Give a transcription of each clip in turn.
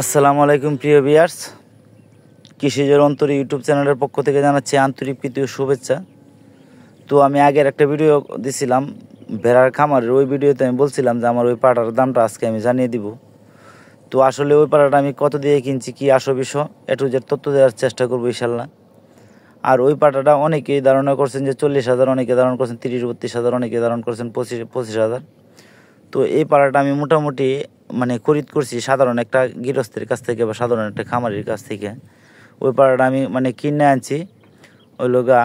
আসসালামু আলাইকুম প্রিয় ভিউয়ার্স, কৃষিজের অন্তরী ইউটিউব চ্যানেলের পক্ষ থেকে জানাচ্ছি আন্তরিক প্রীতি ও শুভেচ্ছা। তো আমি আগের একটা ভিডিও দিছিলাম ভেড়ার খামারের, ওই ভিডিওতে আমি বলছিলাম যে আমার ওই পাটার দামটা আজকে আমি জানিয়ে দিব। তো আসলে ওই পাটাটা আমি কত দিয়ে কিনছি, কি আসল বিষয় একটু যে তথ্য দেওয়ার চেষ্টা করবো ইনশাল্লাহ। আর ওই পাটাটা অনেকেই ধারণা করছেন যে 40,000, অনেকে ধারণা করছেন 30-32,000, অনেকে ধারণা করছেন 25,000। তো এই পাড়াটা আমি মোটামুটি খরিদ করছি সাধারণ একটা গৃহস্থের কাছ থেকে বা সাধারণ একটা খামারের কাছ থেকে। ওই পাড়াটা আমি কিনে আনছি ওই লোগা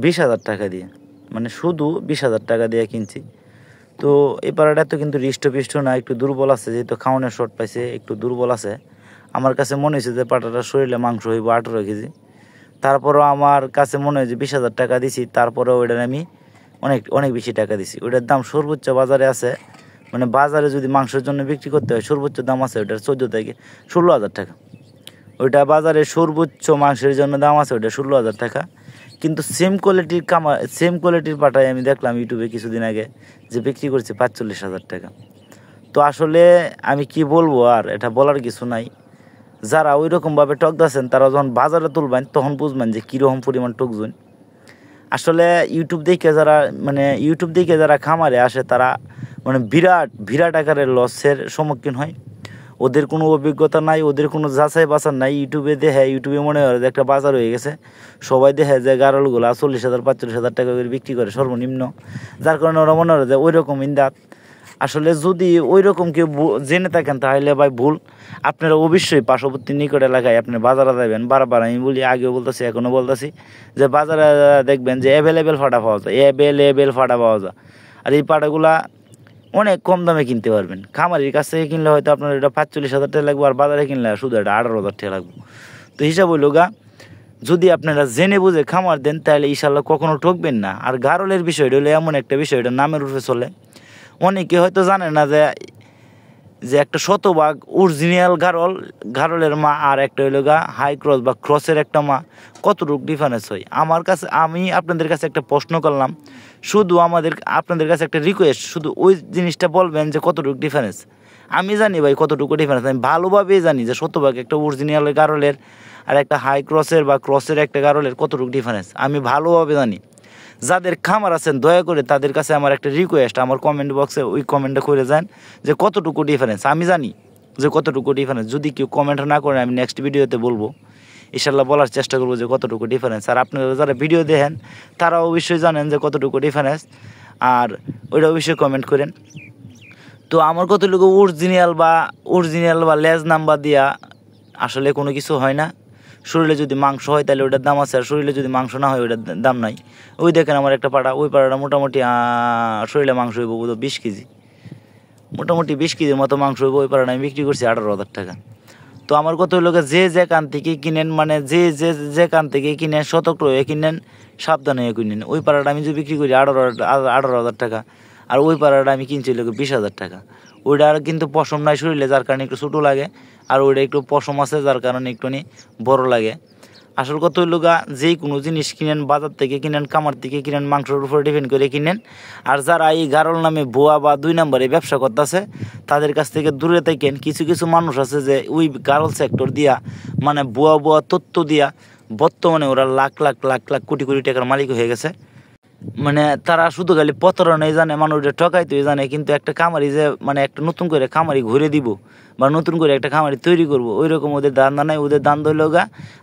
20,000 টাকা দিয়ে, শুধু 20,000 টাকা দিয়ে কিনছি। তো এই পাড়াটা তো কিন্তু হৃষ্টপিষ্ট না, একটু দুর্বল আছে, যেহেতু খাওয়ানোর শর্ট পাইছে একটু দুর্বল আছে। আমার কাছে মনে হয়েছে যে পাটাটার শরীরে মাংস হইব 18 কেজি। তারপরও আমার কাছে মনে হয় যে 20,000 টাকা দিছি, তারপরেও ওইটার আমি অনেক বেশি টাকা দিছি। ওইটার দাম সর্বোচ্চ বাজারে আছে, বাজারে যদি মাংসের জন্য বিক্রি করতে হয় সর্বোচ্চ দাম আছে ওইটার 14 থেকে 16,000 টাকা। ওইটা বাজারে সর্বোচ্চ মাংসের জন্য দাম আছে ওইটা 16,000 টাকা। কিন্তু সেম কোয়ালিটির পাটায় আমি দেখলাম ইউটিউবে কিছুদিন আগে যে বিক্রি করছে 45,000 টাকা। তো আসলে আমি কি বলবো, আর এটা বলার কিছু নাই। যারা ওই রকমভাবে টকদাছেন তারা যখন বাজারে তুলবেন তখন বুঝবেন যে কীরকম পরিমাণ টকজুন। আসলে ইউটিউব দেখে যারা খামারে আসে তারা বিরাট আকারের লসের সম্মুখীন হয়। ওদের কোনো অভিজ্ঞতা নাই, ওদের কোনো যাচাই বাছার নাই। ইউটিউবে মনে হয় যে একটা বাজার হয়ে গেছে, সবাই দেখে যে গারলগুলো 40,000 45,000 টাকা করে বিক্রি করে সর্বনিম্ন, যার কারণে ওরা মনে হয় যে ওই রকম ইন্দাত। আসলে যদি ওই রকম কেউ জেনে থাকেন তাহলে ভাই ভুল। আপনারা অবশ্যই পার্শ্ববর্তী নিকট এলাকায় আপনি বাজারে যাবেন, বারবার আমি বলি, আগেও বলতেছি এখনও বলতেছি, যে বাজারে দেখবেন যে অ্যাভেলেবেল ফাটা পাওয়া যায়। আর এই পাটাগুলা অনেক কম দামে কিনতে পারবেন। খামারির কাছ থেকে কিনলে হয়তো আপনার এটা 45,000 টাকা লাগবে, আর বাজারে কিনলে শুধু এটা 18,000 টাকা লাগবে। তো হিসাব হইল যদি আপনারা জেনে বুঝে খামার দেন তাহলে ইনশাল্লাহ কখনো ঠকবেন না। আর গারলের বিষয়টা হলো এমন একটা বিষয়, এটা নামের উপরে চলে। অনেকে হয়তো জানে না যে একটা শতভাগ অরিজিনাল গারলের মা আর একটা হইল হাই ক্রস বা ক্রসের একটা মা কতটুকু ডিফারেন্স হয়। আমি আপনাদের কাছে একটা প্রশ্ন করলাম, শুধু আপনাদের কাছে একটা রিকোয়েস্ট, শুধু ওই জিনিসটা বলবেন যে কতটুকু ডিফারেন্স। আমি জানি ভাই কতটুকু ডিফারেন্স, আমি ভালোভাবেই জানি যে শতভাগ একটা অরিজিনাল গারলের আর একটা হাই ক্রসের বা ক্রসের একটা গারলের কতটুকু ডিফারেন্স আমি ভালোভাবে জানি। যাদের খামার আছেন দয়া করে তাদের কাছে আমার একটা রিকোয়েস্ট, আমার কমেন্ট বক্সে ওই কমেন্টটা করে যান যে কতটুকু ডিফারেন্স। আমি জানি যে কতটুকু ডিফারেন্স, যদি কেউ কমেন্ট না করে আমি নেক্সট ভিডিওতে বলবো, ইনশাল্লাহ বলার চেষ্টা করবো যে কতটুকু ডিফারেন্স। আর আপনারা যারা ভিডিও দেখেন তারা অবশ্যই জানেন যে কতটুকু ডিফারেন্স, আর ওইটা অবশ্যই কমেন্ট করেন। তো আমার কতটুকু অরিজিনাল বা লেজ নাম্বার দিয়া আসলে কোনো কিছু হয় না। শরীরে যদি মাংস হয় তাহলে ওইটার দাম আছে, আর শরীরে যদি মাংস না হয় ওইটার দাম নাই। ওই দেখেন আমার একটা পাড়া, ওই পাড়াটা মোটামুটি শরীরে মাংস হইব 20 কেজি, মোটামুটি 20 কেজির মতো মাংস হইব। ওই পাড়াটা আমি বিক্রি করছি 18,000 টাকা। তো আমার কত লোকে যে কান থেকে কিনেন, যে কান থেকে কিনেন সতর্ক হয়ে কিনেন, সাবধান হয়ে কিনেন। ওই পাড়াটা আমি যদি বিক্রি করি 18,000 টাকা, আর ওই পাড়াটা আমি কিনছি 20,000 টাকা। ওইটা কিন্তু পশম নাই শরীরে, যার কারণে একটু ছোটো লাগে, আর ওইটা একটু পশম আছে যার কারণে একটুখানি বড় লাগে। আসল কথা হইল যে কোনো জিনিস কিনেন বাজার থেকে কিনেন, খামার থেকে কিনেন, মাংসের উপরে ডিপেন্ড করে কিনেন। আর যারা এই গারল নামে ভুয়া বা 2 নম্বরে ব্যবসা করতেছে তাদের কাছ থেকে দূরে থাকেন। কিছু মানুষ আছে যে ওই গারল সেক্টর দিয়া ভুয়া তথ্য দিয়া বর্তমানে ওরা লাখ কোটি টাকার মালিক হয়ে গেছে। তারা শুধু খালি প্রতারণাই জানে, মানুষটা ঠকাইতেই জানে। কিন্তু একটা খামারি যে একটা নতুন করে খামারি ঘুরে দিব বা নতুন করে একটা খামারি তৈরি করবো, ওই রকম ওদের দান্দা নাই। ওদের দান্দা হইল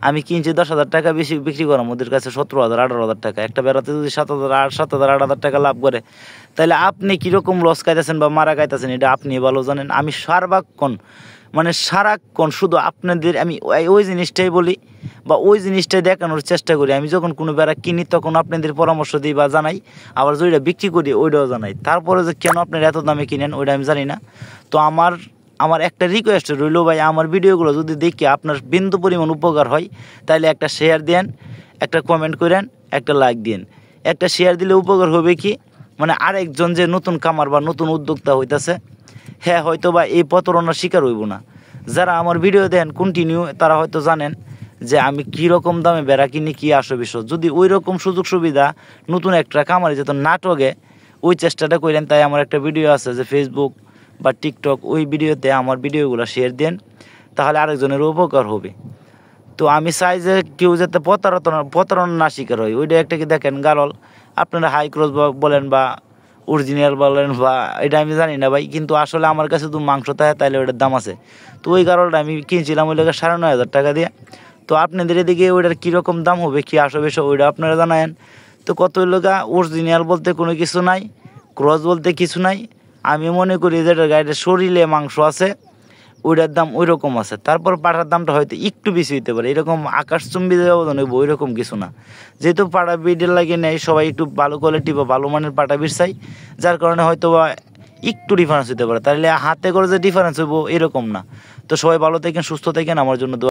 আমি কিনছি 10,000 টাকা বেশি বিক্রি করাম ওদের কাছে 17,000 18,000 টাকা। একটা বেড়াতে যদি 7,000 8,000 টাকা লাভ করে, তাহলে আপনি কীরকম লস খাইতেছেন বা মারা খাইতেছেন এটা আপনি ভালো জানেন। আমি সারাক্ষণ শুধু আপনাদের আমি ওই জিনিসটাই বলি বা ওই জিনিসটাই দেখানোর চেষ্টা করি। আমি যখন কোনো বেড়া কিনি তখন আপনাদের পরামর্শ দিই বা জানাই, আবার যেটা বিক্রি করি ওইটাও জানাই। তারপরে যে কেন আপনারা এত দামে কিনেন ওইটা আমি জানি না। তো আমার একটা রিকোয়েস্ট রইল ভাই, আমার ভিডিওগুলো যদি দেখি আপনার বিন্দু পরিমাণ উপকার হয় তাহলে একটা শেয়ার দেন, একটা কমেন্ট করেন, একটা লাইক দিন। একটা শেয়ার দিলে উপকার হবে কি, আরেকজন যে নতুন খামার বা নতুন উদ্যোক্তা হইতেছে, হ্যাঁ হয়তো বা এই প্রতারণার শিকার হইব না। যারা আমার ভিডিও দেন কন্টিনিউ তারা হয়তো জানেন যে আমি কীরকম দামে বেড়া কিনি, কী আসো বিষয়। যদি ওই রকম সুযোগ সুবিধা নতুন একটা খামারে যেত নাটকে ওই চেষ্টাটা করেন। তাই আমার একটা ভিডিও আছে যে ফেসবুক বা টিকটক ওই ভিডিওতে আমার ভিডিওগুলো শেয়ার দেন, তাহলে আরেকজনের উপকার হবে। তো আমি চাই যে কেউ যাতে প্রতারণা না শিকার হয়। ওইটা একটা কি দেখেন গারল, আপনারা হাই ক্রস বলেন বা অরিজিনাল বলেন বা এটা আমি জানি না ভাই, কিন্তু আসলে আমার কাছে তো মাংস থাকে, তাইলে ওইটার দাম আছে। তো ওই গারলটা আমি কিনছিলাম ওই লোকের 9,500 টাকা দিয়ে। তো আপনাদের এদিকে ওইটার কীরকম দাম হবে, কী আসবে ওইটা আপনারা জানায়েন। তো কত লোকা অরিজিনাল বলতে কোনো কিছু নাই, ক্রস বলতে কিছু নাই। আমি মনে করি যে এটার গাড়ির শরীরে মাংস আছে, ওইটার দাম ওই রকম আছে। তারপর পাঠার দামটা হয়তো একটু বেশি হইতে পারে, এরকম আকাশচুম্বী ব্যবধান হইব ওই রকম কিছু না। যেহেতু পাটা বিডের লাগে নেয় সবাই, একটু ভালো কোয়ালিটি বা ভালো মানের পাটা বিট চাই, যার কারণে হয়তো বা একটু ডিফারেন্স হতে পারে। তাহলে হাতে করে যে ডিফারেন্স হইব এরকম না। তো সবাই ভালো থাকেন, সুস্থ থাকেন, আমার জন্য দোয়া।